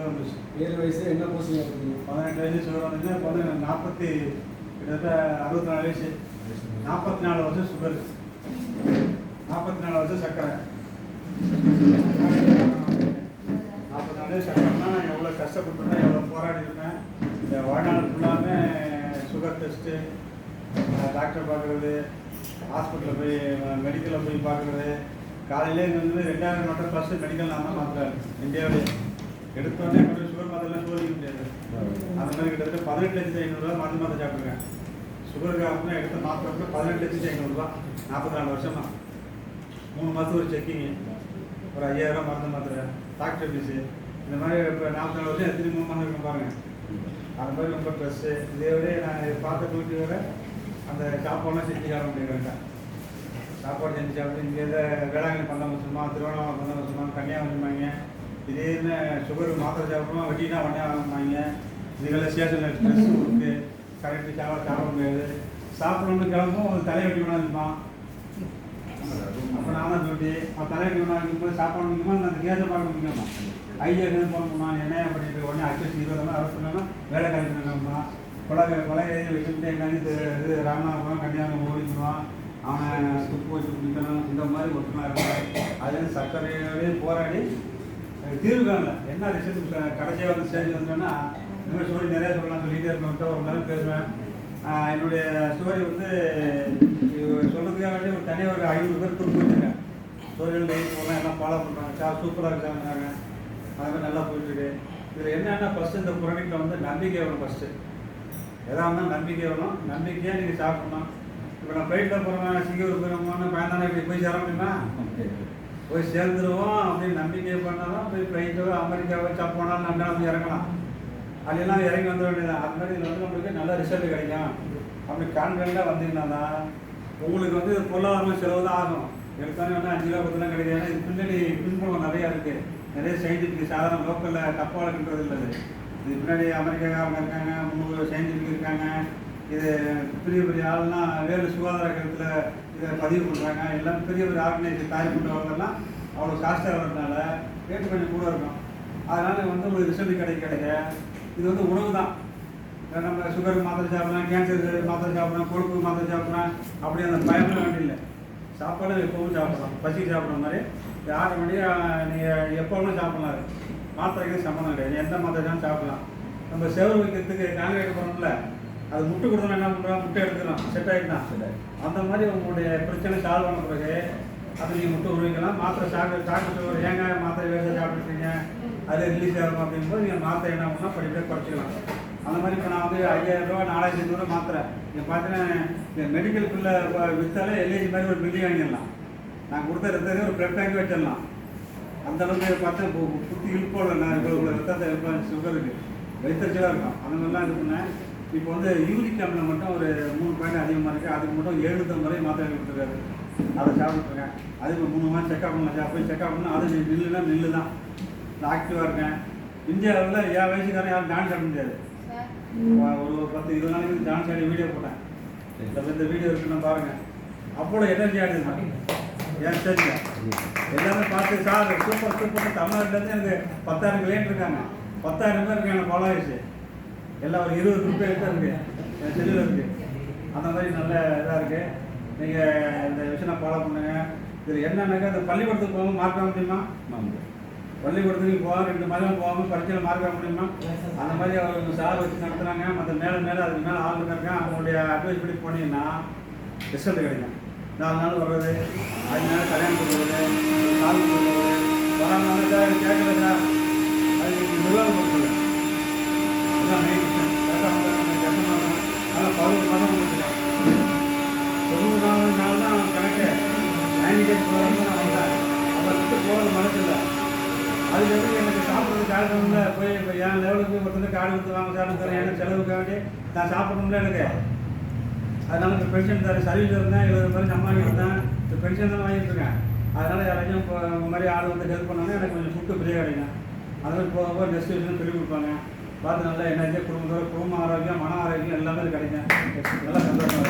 Sugar வந்துச்சு. 7 வயசு என்ன போஸ்டிங் இருக்குது? 18 வயசு சுகர் வந்துச்சுன்னா இப்போ வந்து 40 கிட்டத்தட்ட 64 வயசு, 44 வருஷம் சுகர், 44 வருஷம் சர்க்கரை. 44 வயசு சர்க்கரைனா எவ்வளோ கஷ்டப்பட்டுருக்கேன், எவ்வளோ போராடி இருக்கேன். இந்த வாழ்நாள் ஃபுல்லாமே சுகர் டெஸ்ட்டு, டாக்டர் பார்க்குறது, ஹாஸ்பிட்டலில் போய் மெடிக்கலில் போய் பார்க்குறது. காலையிலே இங்கே வந்து 2000 மட்டும் ஃபஸ்ட்டு மெடிக்கல் நான் தான் மாற்றுறாரு இந்தியாவிலே. எடுத்தோடனே கொஞ்சம் சுகர் மாத்திரலாம் சோதிக்க முடியாது. அந்த மாதிரி கிட்டத்தட்ட 18,500 மாத்திரை சாப்பிட்ருக்கேன். சுகருக்கு அப்படின்னா எடுத்த மாத்திரை 18,500 44 வருஷமா. 3 மாதத்துக்கு ஒரு செக்கிங்கு, ஒரு 5000 மருந்து மாத்திரை, டாக்டர் ஃபீஸு. இந்த மாதிரி இப்போ 44 வருஷம் எத்தனை 3 மாதம் இருக்கும் பாருங்கள். அந்த மாதிரி ரொம்ப ட்ரெஸ்ஸு. இதே விட நான் பார்த்த வீட்டு வர அந்த சாப்பாடுலாம் செஞ்சு சாப்பிட முடியாது. சாப்பாடு செஞ்சு சாப்பிட்டு இங்கே வேளாங்கண்ணி பந்தமசுமா, திருவண்ணாமலை பந்தமசுமா, கன்னியாகுமரிமாங்க. திடீர்னு சுகர் மாத்திரை சாப்பிடுவோம், வெட்டினா உடனே வாங்கினாங்க. இதுகளில் ஸ்டேஷனில் ட்ரெஸ் இருக்குது, கரெக்டு சாப்பிட முடியாது. சாப்பிடணும்னு கிளம்பும் ஒரு தலைவெட்டி வேணா இருப்பான். அப்போ நான் தான் சொல்லி தலைவெட்டி வேணா இருக்கும்போது சாப்பாடு முடிக்குமா அந்த கேஸை பார்க்க முடியுமா? ஐயா போகணுமா என்ன பண்ணிட்டு உடனே அட்ஜஸ்ட் 20 அரசு பண்ணாலும் வேலை கிடைக்கணும்னா கொலை வச்சுக்கிட்டு எங்காவது இது ராமநாதபுரம் கன்னியாகுமரி ஓடிக்கணும், அவனை துப்பு வச்சு குடிக்கணும். இந்த மாதிரி ஒற்றுமை இருக்கும். அது சர்க்கரையோடய போராடி தீர்வு காணல. என்ன ரிசல்ட் கடைசியாக வந்து ஸ்டேஜ் வந்தோன்னா இந்த மாதிரி ஸ்டோரி நிறையா சொல்லலாம், சொல்லிகிட்டே இருக்கணும். ஒரு நேரம் பேசுவேன். என்னுடைய ஸ்டோரி வந்து சொல்கிறதுக்காக வேண்டிய ஒரு தனியாக ஒரு 500 பேர் கொடுத்து வச்சுருக்கேன். ஸ்டோரிகள் போகலாம் எல்லாம் ஃபாலோ பண்ணுறாங்க. சூப்பராக இருக்காங்க. அது மாதிரி நல்லா போயிட்டுருக்கு. இதில் என்னென்னா ஃபஸ்ட்டு இந்த ப்ராடக்ட்டில் வந்து நம்பிக்கை வேணும். ஃபஸ்ட்டு எதாக இருந்தாலும் நம்பிக்கை வேணும். நம்பிக்கையாக நீங்கள் சாப்பிட்ணும். இப்போ நான் ஃப்ளைட்டில் போகிறேன், சிங்கப்பூர் போகிறோம்னு பயந்தானே இப்படி போய் சேர முடியுமா? போய் சேர்ந்துருவோம் அப்படின்னு நம்பிக்கை பண்ணாலும் போய் ஃப்ளைட்டோ அமெரிக்காவோ ஜப்பானாலும் நம்மளால வந்து இறங்கலாம். அதெல்லாம் இறங்கி வந்துட வேண்டியதான். அது மாதிரி இதில் வந்து நம்மளுக்கு நல்ல ரிசல்ட் கிடைக்கும். அப்படி கான்ஃபிடென்ட்டாக வந்தீங்கன்னா தான் உங்களுக்கு வந்து பொருளாதாரமாக செலவு தான் ஆகும். எடுத்தானே வந்து 5 ரூபா 10 ரூபா கிடைக்காது. இது பின்னாடி பின்புலம் நிறையா இருக்குது. நிறைய சயின்டிஃபிக் சாதாரண லோக்கலில் தப்பாளக்குன்றது இல்லை. இது பின்னாடி அமெரிக்காக்காரங்க இருக்காங்க, 300 சயின்டிஃபிக் இருக்காங்க. இது பெரிய பெரிய ஆள்லாம் வேறு சுகாதார கருத்தில் இதை பதிவு பண்ணுறாங்க. எல்லாம் பெரிய பெரிய ஆர்கனைசேஷன் தயார் பண்ணுறவங்கெல்லாம் அவ்வளோ காஸ்ட்டாக வர்றதுனால ரேட்டு கொஞ்சம் கூட இருக்கும். அதனால் வந்து ஒரு ரிசல்ட் கிடைக்க இது வந்து உணவு தான். நம்ம சுகருக்கு மாத்திரை சாப்பிட்றோம், கேன்சருக்கு மாத்திரை சாப்பிட்றோம், கொழுப்புக்கு மாத்திரை சாப்பிட்றோம், அப்படி அந்த பயப்பட வேண்டியில்லை. சாப்பாடு எப்பவும் சாப்பிட்றோம், பசி சாப்பிட்ற மாதிரி ஆட்டோமேட்டிக்காக நீங்கள் எப்போவும் சாப்பிட்லாம். மாத்திரைக்கு சம்மந்தம் கிடையாது. எந்த மாத்திரைக்கும் சாப்பிட்லாம். நம்ம செவரு வைக்கிறதுக்கு காங்கிரீட் போகிறோம்ல, அது முட்டை கொடுத்தோம்னா என்ன பண்ணுறோம்? முட்டை எடுத்துக்கலாம், செட் ஆகிட்டா. அந்த மாதிரி உங்களுடைய பிரச்சனை சால்வ் பண்ண பிறகு அது நீங்கள் முட்டை உருவிக்கலாம். மாத்திரை டாக்டர் ஏங்க மாத்திரை வேலை சாப்பிட்டுருக்கீங்க, அது ரிலீஸ் ஆகும் அப்படிங்கும்போது நீங்கள் மாத்திரை என்ன பண்ணால் படிப்படியாக குறைச்சிக்கலாம். அந்த மாதிரி இப்போ நான் வந்து 5000 ரூபா 4500 மாத்திரை நீங்கள் பார்த்தீங்கன்னா இந்த மெடிக்கல் பில்லை விற்றாலே எல்ஐசி மாதிரி ஒரு பில்டிங் வாங்கிடலாம். நான் கொடுத்த ரத்தத்தை ஒரு பிளட் டேங்க் வச்சிடலாம். அந்த அளவுக்கு பார்த்தா புத்தி இழுப்போட நான் இவ்வளோ ரத்தத்தை சுகருக்கு வைத்தறிச்சலாக இருக்கும். அந்த மாதிரிலாம் இது பண்ணேன். இப்போ வந்து யூரிக் அமிலம் மட்டும் ஒரு 3 பாயிண்ட் அதிகமாக இருக்குது. அதுக்கு மட்டும் 750 வரை மாத்திரை கொடுத்துருக்காரு. அதை சாப்பிட்டுருக்கேன். அதுக்கு 3 மாதம் செக்அப் பண்ணலாம். போய் செக்அப் பண்ணால் அது நில்லு தான். நான் ஆக்டிவாக இருக்கேன். இந்தியாவில் என் வயசுக்காரன் யாரும் டான்ஸ் ஆட முடியாது. ஒரு 10-20 நாளைக்கு டான்ஸ் ஆடி வீடியோ போட்டேன். இந்த வீடியோ இருக்குன்னு பாருங்கள். அப்போது எனர்ஜி ஆடுது என் ஸ்டேஜில் எல்லாமே பார்த்து சார் சூப்பர் தமிழ்நாட்டிலேருந்து எனக்கு 10,000 கிளைண்ட் இருக்காங்க. 10,000 பேர் இருக்காங்க ஃபாலோவர்ஸு. எல்லாம் ஒரு 20 குரூப் எடுத்து இருக்குது என் செல்லில் இருக்குது. அந்த மாதிரி நல்ல இதாக இருக்குது. நீங்கள் இந்த விஷயம் ஃபாலோ பண்ணுங்கள். இதில் என்னன்னாக்கா இந்த பள்ளிக்கூடத்துக்கு போகாமல் மார்க் ஆக முடியுமா? பள்ளிக்கூடத்துக்கு போகாமல் 2 மாதம் போகாமல் பரீட்சையில் மார்க் ஆக முடியுமா? அந்த மாதிரி அவங்க சார் வச்சு நடத்துகிறாங்க. மற்ற மேலே அதுக்கு மேலே ஆள் இருக்காங்க. அவங்களுடைய அட்வைஸ் படி போனீங்கன்னா ரிசல்ட் கிடைக்கும். 4 நாள் வர்றது, 5 நாள் கல்யாணத்துக்கு வருது, கால் வருது, வராமல் கேட்குறதா அது நிர்வாகம் பண்ணுறது. அதுதான் மெயின் விஷயம். அதனால் 11 மாதம் கொடுத்துருக்கேன். 90 நாள் தான் கணக்கு. 90 days போகிறவங்க நான் வந்தேன். அப்போ விட்டு போகிறது மனசு இல்லை. அதுலேருந்து எனக்கு சாப்பிட்றது காரணம்ல போய் இப்போ என் லெவலுக்கு ஒருத்தர் கார்டு கொடுத்து வாங்க சார்னு தரேன். எனக்கு செலவுக்காண்டி நான் சாப்பிடணும்ல எனக்கு. அதனால் இப்போ பென்ஷன் தரேன். சர்வீஸ் இருந்தேன், 70 மாதிரி சம்பாதிக்க இருந்தேன். இப்போ பென்ஷன் தான் வாங்கிட்டு இருக்கேன். அதனால் யாராச்சும் இப்போ இந்த மாதிரி ஆள் வந்து ஹெல்ப் பண்ணாங்கன்னா எனக்கு கொஞ்சம் ஃபுட்டு ஃப்ரீயாக கிடைக்கும். அது மாதிரி போக நெக்ஸ்ட் விஷயம் சொல்லி கொடுப்பாங்க. பார்த்து நல்லா என்ன குடும்ப ஆரோக்கியம், மன ஆரோக்கியம் எல்லாமே கிடைக்கும். நல்லா சந்தோஷம்.